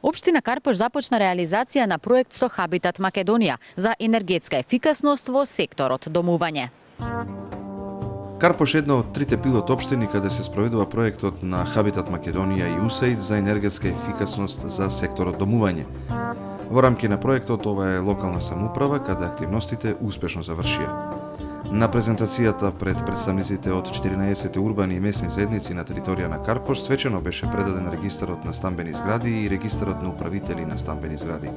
Општина Карпош започна реализација на проект со Хабитат Македонија за енергетска ефикасност во секторот домување. Карпош е една од трите пилот општини каде се спроведува проектот на Хабитат Македонија и USAID за енергетска ефикасност за секторот домување. Во рамки на проектот ова е локална самоуправа каде активностите успешно завршија. На презентацијата пред представниците од 14 урбани и месни заедници на територија на Карпош свечено беше предаден регистарот на стамбени згради и регистарот на управители на стамбени згради.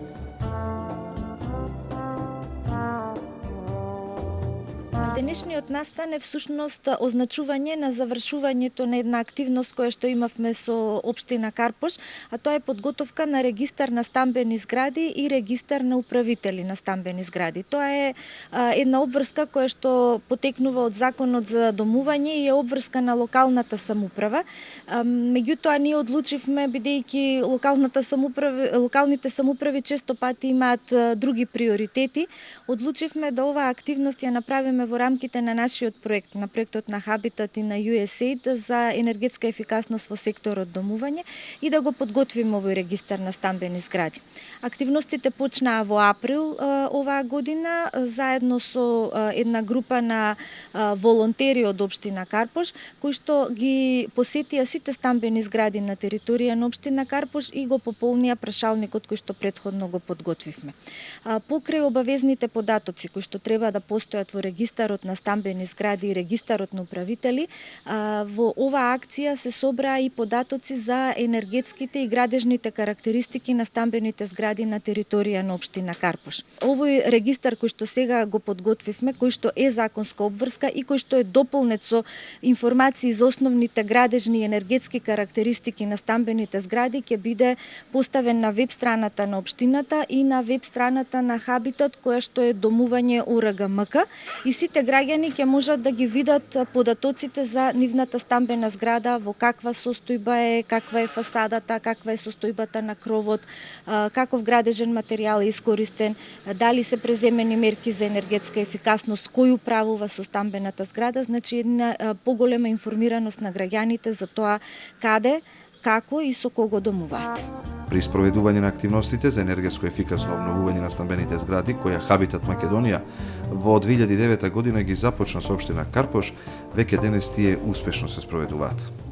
Денешниот настан е всушност означување на завршувањето на една активност која што имавме со општина Карпош, а тоа е подготовка на регистар на стамбени згради и регистар на управители на стамбени згради. Тоа е една обврска која што потекнува од Законот за домување и е обврска на локалната самоуправа. Меѓутоа ние одлучивме, бидејќи локалните самоуправи често пати имаат други приоритети, одлучивме да оваа активност ја направиме во рамките на нашиот проект, на проектот на Хабитат и на USAID за енергетска ефикасност во секторот домување и да го подготвиме овој регистар на стамбени згради. Активностите почнаа во април оваа година заедно со една група на волонтери од општина Карпош кои што ги посетија сите стамбени згради на територија на општина Карпош и го пополнија прашалникот кој што претходно го подготвивме. Покрај обавезните податоци кои што треба да постојат во регистарот на стамбени згради и регистарот на управители, во оваа акција се собраа и податоци за енергетските и градежните карактеристики на стамбените згради на територија на општина Карпош. Овој регистар кој што сега го подготвивме, кој што е законска обврска и кој што е дополнет со информации за основните градежни и енергетски карактеристики на стамбените згради, ќе биде поставен на веб страната на општината и на веб страната на Хабитат, која што е домување ОРГМК, и сите граѓани ќе можат да ги видат податоците за нивната стамбена зграда, во каква состојба е, каква е фасадата, каква е состојбата на кровот, каков градежен материјал е искористен, дали се преземени мерки за енергетска ефикасност, кој управува со стамбената зграда, значи една поголема информираност на граѓаните за тоа каде, како и со кого домуваат. При спроведување на активностите за енергетско ефикасно обновување на стамбените згради, која Хабитат Македонија во 2009 година ги започна со општина Карпош, веќе денес тие успешно се спроведуваат.